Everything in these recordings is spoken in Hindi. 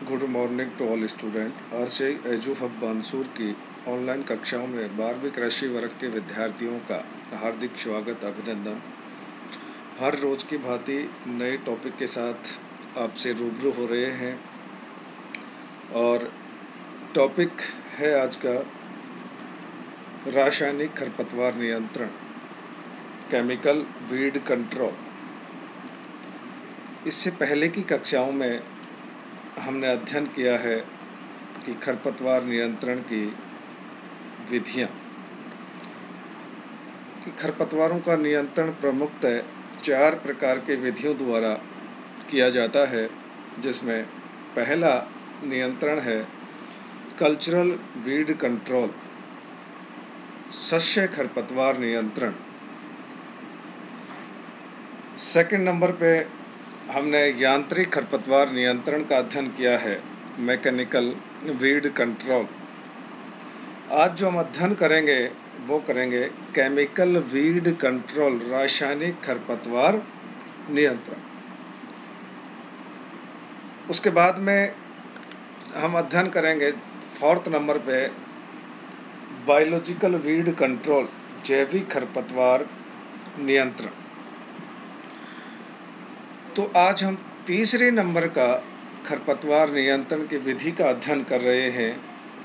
Good morning to all student. आज से एजू हब बानसूर की ऑनलाइन कक्षाओं में 12वीं कृषि वर्ग के विद्यार्थियों का हार्दिक स्वागत अभिनंदन। हर रोज की भांति नए टॉपिक के साथ आपसे रूबरू हो रहे हैं और टॉपिक है आज का रासायनिक खरपतवार नियंत्रण, केमिकल वीड कंट्रोल। इससे पहले की कक्षाओं में हमने अध्ययन किया है कि खरपतवार नियंत्रण की विधियां, कि खरपतवारों का नियंत्रण प्रमुखतः 4 प्रकार के विधियों द्वारा किया जाता है, जिसमें पहला नियंत्रण है कल्चरल वीड कंट्रोल, शस्य खरपतवार नियंत्रण। सेकंड नंबर पे हमने यांत्रिक खरपतवार नियंत्रण का अध्ययन किया है, मैकेनिकल वीड कंट्रोल। आज जो हम अध्ययन करेंगे वो करेंगे केमिकल वीड कंट्रोल, रासायनिक खरपतवार नियंत्रण। उसके बाद में हम अध्ययन करेंगे फोर्थ नंबर पे बायोलॉजिकल वीड कंट्रोल, जैविक खरपतवार नियंत्रण। तो आज हम तीसरे नंबर का खरपतवार नियंत्रण की विधि का अध्ययन कर रहे हैं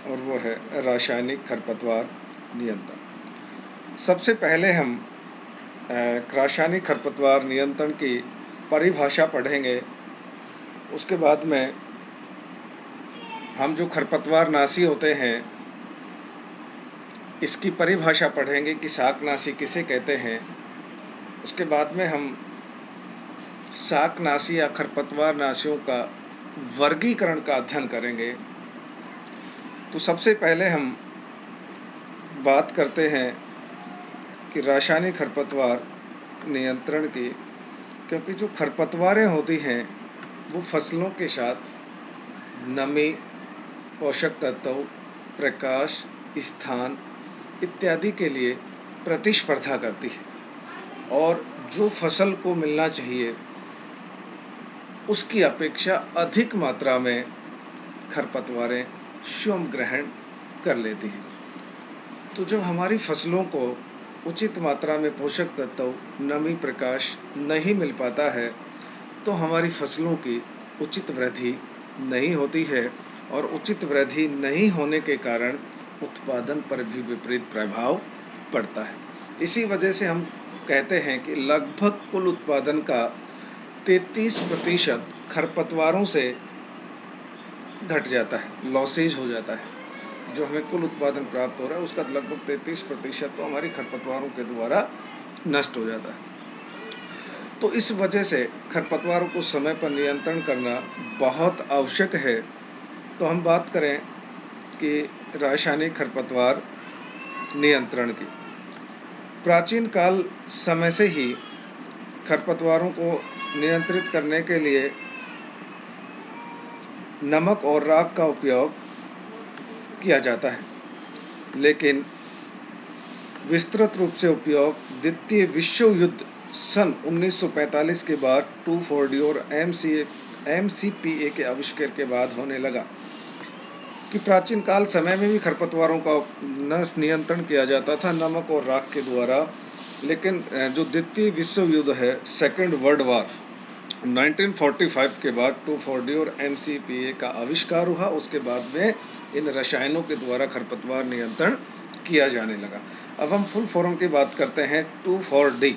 और वो है रासायनिक खरपतवार नियंत्रण। सबसे पहले हम रासायनिक खरपतवार नियंत्रण की परिभाषा पढ़ेंगे। उसके बाद में हम जो खरपतवार नाशी होते हैं इसकी परिभाषा पढ़ेंगे कि शाकनाशी किसे कहते हैं। उसके बाद में हम शाकनाशी या खरपतवार नाशियों का वर्गीकरण का अध्ययन करेंगे। तो सबसे पहले हम बात करते हैं कि रासायनिक खरपतवार नियंत्रण की, क्योंकि जो खरपतवारें होती हैं वो फसलों के साथ नमी, पोषक तत्व, प्रकाश, स्थान इत्यादि के लिए प्रतिस्पर्धा करती है और जो फसल को मिलना चाहिए उसकी अपेक्षा अधिक मात्रा में खरपतवारें स्वयं ग्रहण कर लेती हैं। तो जब हमारी फसलों को उचित मात्रा में पोषक तत्व, नमी, प्रकाश नहीं मिल पाता है तो हमारी फसलों की उचित वृद्धि नहीं होती है और उचित वृद्धि नहीं होने के कारण उत्पादन पर भी विपरीत प्रभाव पड़ता है। इसी वजह से हम कहते हैं कि लगभग कुल उत्पादन का 33% खरपतवारों से घट जाता है, लॉसेज हो जाता है। जो हमें कुल उत्पादन प्राप्त हो रहा है उसका लगभग 33% तो हमारी खरपतवारों के द्वारा नष्ट हो जाता है। तो इस वजह से खरपतवारों को समय पर नियंत्रण करना बहुत आवश्यक है। तो हम बात करें कि रासायनिक खरपतवार नियंत्रण की, प्राचीन काल समय से ही खरपतवारों को नियंत्रित करने के लिए नमक और राख का उपयोग किया जाता है, लेकिन विस्तृत रूप से उपयोग द्वितीय विश्व युद्ध सन 1945 के बाद 2,4-D और MCPA के आविष्कार के बाद होने लगा। कि प्राचीन काल समय में भी खरपतवारों का नियंत्रण किया जाता था नमक और राख के द्वारा, लेकिन जो द्वितीय विश्व युद्ध है, सेकेंड वर्ल्ड वॉर 1945 के बाद 2,4-D और MCPA का आविष्कार हुआ। उसके बाद में इन रसायनों के द्वारा खरपतवार नियंत्रण किया जाने लगा। अब हम फुल फॉर्म की बात करते हैं 2,4-D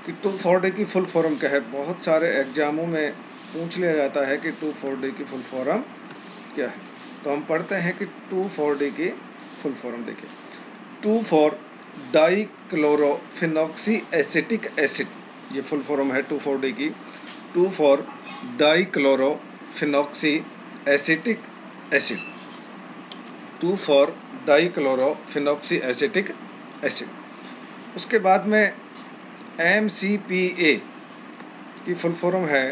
कि 2,4-D की फुल फॉर्म क्या है। बहुत सारे एग्जामों में पूछ लिया जाता है कि 2,4-D की फुल फॉर्म क्या है। तो हम पढ़ते हैं कि 2,4-D की फुल फॉर्म देखिए, 2,4 डाइक्लोरोफिनॉक्सी एसिटिक एसिड, ये फुल फॉर्म है 2,4-D की। 2,4 dichlorophenoxy acetic acid, 2,4 dichlorophenoxy acetic acid. उसके बाद में MCPA की फुल फॉर्म है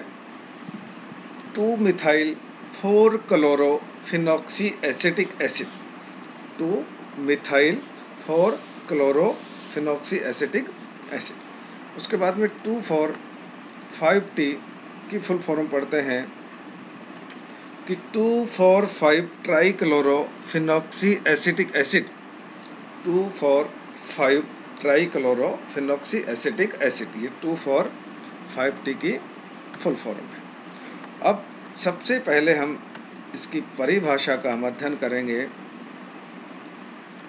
2-मिथाइल 4-क्लोरोफिनॉक्सी एसिटिक एसिड, 2-मिथाइल 4-क्लोरोफिनॉक्सी एसिटिक एसिड। उसके बाद में 2,4 5T की फुल फॉर्म पढ़ते हैं कि 2,4,5 ट्राइक्लोरोफिनॉक्सी एसिटिक एसिड, 2,4,5 ट्राइक्लोरोफिनॉक्सी एसिटिक एसिड, ये 2,4,5T की फुल फॉर्म है। अब सबसे पहले हम इसकी परिभाषा का हम अध्ययन करेंगे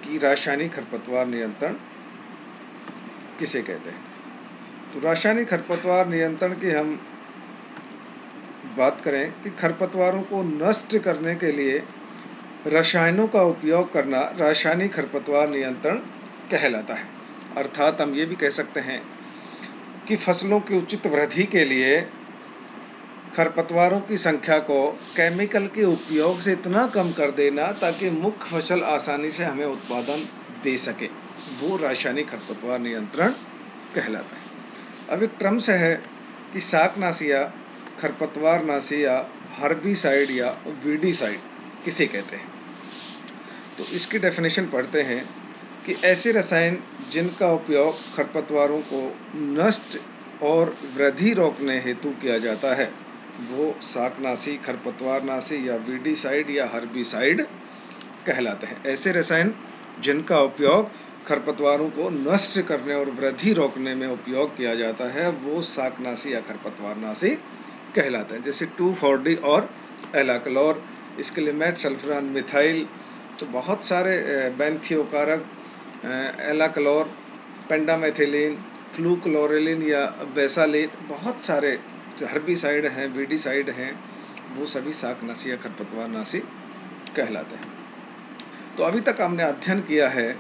कि रासायनिक खरपतवार नियंत्रण किसे कहते हैं। तो रासायनिक खरपतवार नियंत्रण की हम बात करें कि खरपतवारों को नष्ट करने के लिए रसायनों का उपयोग करना रासायनिक खरपतवार नियंत्रण कहलाता है। अर्थात हम ये भी कह सकते हैं कि फसलों की उचित वृद्धि के लिए खरपतवारों की संख्या को केमिकल के उपयोग से इतना कम कर देना ताकि मुख्य फसल आसानी से हमें उत्पादन दे सके, वो रासायनिक खरपतवार नियंत्रण कहलाता है। अब एक टर्म्स है कि शाकनाशी या खरपतवारनाशी या हर्बिसाइड या वीडिसाइड किसे कहते हैं। तो इसकी डेफिनेशन पढ़ते हैं कि ऐसे रसायन जिनका उपयोग खरपतवारों को नष्ट और वृद्धि रोकने हेतु किया जाता है वो शाकनाशी, खरपतवारनाशी या वीडिसाइड या हर्बिसाइड कहलाते हैं। ऐसे रसायन जिनका उपयोग खरपतवारों को नष्ट करने और वृद्धि रोकने में उपयोग किया जाता है वो शाकनाशी या खरपतवारनाशी कहलाते हैं। जैसे 2,4-D और एलाक्लोर, इसके लिए मेट सल्फ्रान मिथाइल, तो बहुत सारे बेंथियोकारक, एलाक्लोर, पेंडामेथिलीन, फ्लूक्लोरिलीन या बेसालीन, बहुत सारे हर्बिसाइड हैं, वीडिसाइड हैं, वो सभी शाकनाशी या खरपतवारनाशी कहलाते हैं। तो अभी तक हमने अध्ययन किया है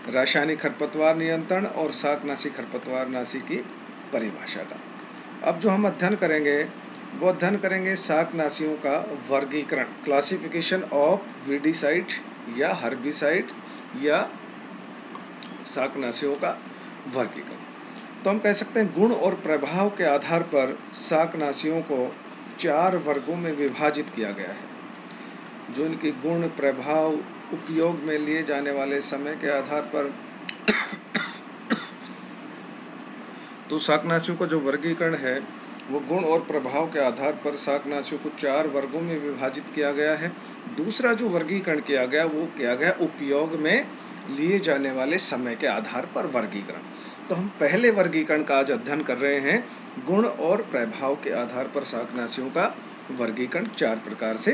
रासायनिक खरपतवार नियंत्रण और शाकनाशी खरपतवारनाशी की परिभाषा का। अब जो हम अध्ययन करेंगे वो अध्ययन करेंगे शाकनाशियों का वर्गीकरण, क्लासिफिकेशन ऑफ वीडिसाइड या हर्बिसाइड या शाकनाशियों का वर्गीकरण। तो हम कह सकते हैं गुण और प्रभाव के आधार पर शाकनाशियों को 4 वर्गों में विभाजित किया गया है। जो इनकी गुण, प्रभाव, उपयोग में लिए जाने वाले समय के आधार पर तो शाकनाशियों का जो वर्गीकरण है वो गुण और प्रभाव के आधार पर शाकनाशियों को 4 वर्गों में विभाजित किया गया है। दूसरा जो वर्गीकरण किया गया वो किया गया उपयोग में लिए जाने वाले समय के आधार पर वर्गीकरण। तो हम पहले वर्गीकरण का आज अध्ययन कर रहे हैं। गुण और प्रभाव के आधार पर शाकनाशियों का वर्गीकरण 4 प्रकार से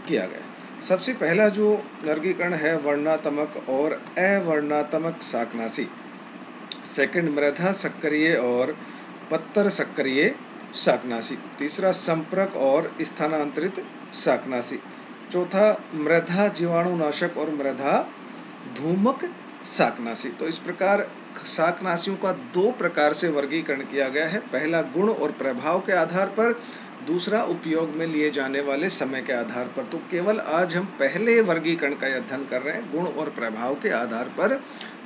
किया गया है। सबसे पहला जो वर्गीकरण है वर्णात्मक और अवर्णात्मक शाकनाशी। सेकंड मृदा सक्रिय और पत्तर सक्रिय शाकनाशी। तीसरा संपर्क और स्थानांतरित शाकनाशी। चौथा मृदा जीवाणुनाशक और मृदा धूमक शाकनाशी। तो इस प्रकार शाकनाशियों का 2 प्रकार से वर्गीकरण किया गया है। पहला गुण और प्रभाव के आधार पर, दूसरा उपयोग में लिए जाने वाले समय के आधार पर। तो केवल आज हम पहले वर्गीकरण का अध्ययन कर रहे हैं। गुण और प्रभाव के आधार पर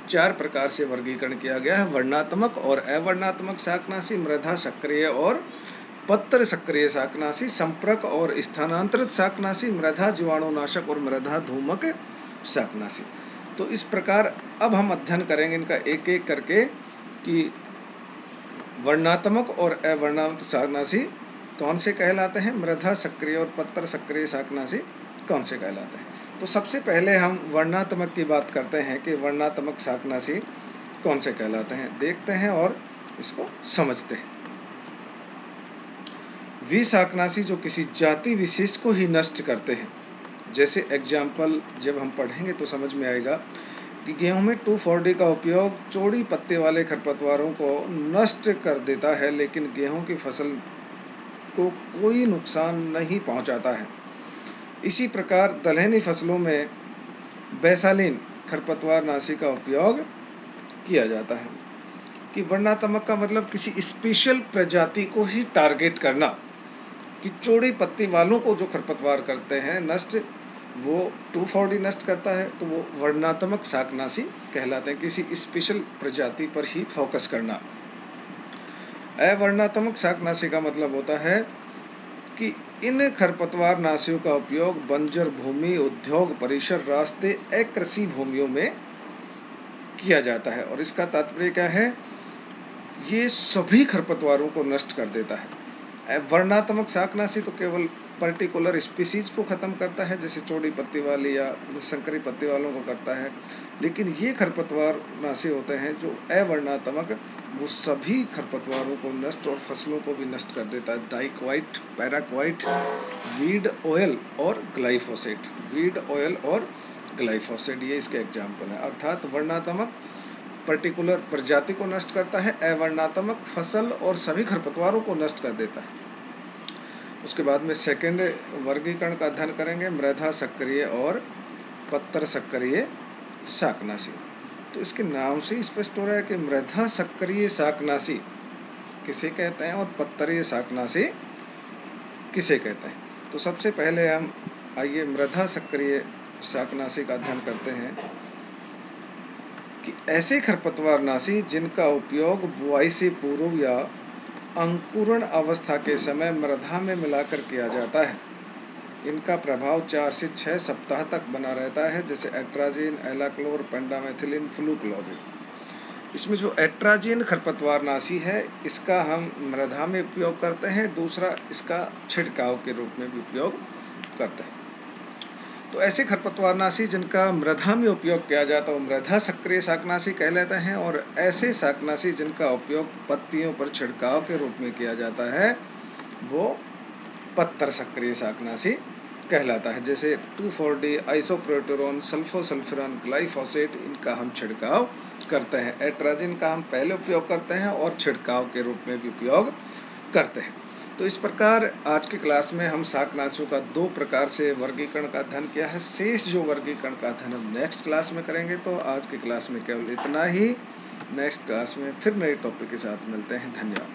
4 प्रकार से वर्गीकरण किया गया है। वर्णात्मक और अवर्णात्मक शाकनाशी, मृदा सक्रिय और पत्र सक्रिय शाकनाशी, संपर्क और स्थानांतरित शाकनाशी, मृदा जीवाणुनाशक और मृदा धूमक शाकनाशी। तो इस प्रकार अब हम अध्ययन करेंगे इनका एक एक करके कि वर्णात्मक और अवर्णात्मक शाकनाशी कौन से कहलाते हैं, मृदा सक्रिय और पत्र सक्रिय शाकनाशी कौन से कहलाते हैं। तो सबसे पहले हम वर्णात्मक की बात करते हैं कि वर्णात्मक शाकनाशी कौन से कहलाते हैं, देखते हैं और इसको समझते हैं। वे शाकनाशी जो किसी जाति विशेष को ही नष्ट करते हैं, जैसे एग्जाम्पल जब हम पढ़ेंगे तो समझ में आएगा कि गेहूं में 2,4-D का उपयोग चौड़ी पत्ते वाले खरपतवारों को नष्ट कर देता है, लेकिन गेहूं की फसल को कोई नुकसान नहीं पहुंचाता है। इसी प्रकार दलहनी फसलों में बेसालीन खरपतवारनाशी का उपयोग किया जाता है। कि वर्णात्मक का मतलब किसी स्पेशल प्रजाति को ही टारगेट करना, कि चौड़ी पत्ती वालों को जो खरपतवार करते हैं नष्ट, वो 2,4-D नष्ट करता है तो वो वर्णात्मक शाकनाशी कहलाते हैं। किसी स्पेशल प्रजाति पर ही फोकस करना। अवर्णात्मक शाकनाशी का मतलब होता है कि इन खरपतवारनाशियों का उपयोग बंजर भूमि, उद्योग परिसर, रास्ते, अकृषि भूमियों में किया जाता है। और इसका तात्पर्य क्या है, ये सभी खरपतवारों को नष्ट कर देता है। वर्णात्मक शाकनाशी तो केवल पर्टिकुलर स्पीसीज को ख़त्म करता है, जैसे चौड़ी पत्ती वाली या संकरी पत्ती वालों को करता है। लेकिन ये खरपतवार नाशी होते हैं जो अवर्णात्मक, वो सभी खरपतवारों को नष्ट और फसलों को भी नष्ट कर देता है। डाइक्वाइट, पैराक्वाइट, वीड ऑयल और ग्लाइफोसेट। वीड ऑयल और ग्लाइफोसेट ये इसके एग्जाम्पल हैं। अर्थात वर्णात्मक पर्टिकुलर प्रजाति को नष्ट करता है, अवर्णात्मक फसल और सभी खरपतवारों को नष्ट कर देता है। उसके बाद में सेकेंड वर्गीकरण का अध्ययन करेंगे, मृदा सक्रिय और पत्तर सक्रिय शाकनाशी। तो इसके नाम से स्पष्ट हो रहा है कि मृदा सक्रिय शाकनाशी किसे कहते हैं और पत्तरीय शाकनाशी किसे कहते हैं। तो सबसे पहले हम आइए मृदा सक्रिय शाकनाशी का अध्ययन करते हैं कि ऐसे खरपतवारनाशी जिनका उपयोग बुआई से पूर्व या अंकुरण अवस्था के समय मृदा में मिलाकर किया जाता है। इनका प्रभाव 4 से 6 सप्ताह तक बना रहता है, जैसे एट्राजीन, एलाक्लोर, पेंडामेथिलिन, फ्लूक्लोविड। इसमें जो एट्राजीन खरपतवारनाशी है, इसका हम मृदा में उपयोग करते हैं, दूसरा इसका छिड़काव के रूप में भी उपयोग करते हैं। तो ऐसे खरपतवारनाशी जिनका मृदा में उपयोग किया जाता है वो मृदा सक्रिय शाकनाशी कहलाते हैं, और ऐसे शाकनाशी जिनका उपयोग पत्तियों पर छिड़काव के रूप में किया जाता है वो पत्तर सक्रिय शाकनाशी कहलाता है। जैसे 2,4-D, आइसोप्रोटेरोन, सल्फोसल्फिरॉन, ग्लाइफोसेट, इनका हम छिड़काव करते हैं। एट्राजिन का हम पहले उपयोग करते हैं और छिड़काव के रूप में भी उपयोग करते हैं। तो इस प्रकार आज की क्लास में हम शाकनाशियों का 2 प्रकार से वर्गीकरण का अध्ययन किया है। शेष जो वर्गीकरण का अध्ययन हम नेक्स्ट क्लास में करेंगे। तो आज की क्लास में केवल इतना ही। नेक्स्ट क्लास में फिर नए टॉपिक के साथ मिलते हैं। धन्यवाद।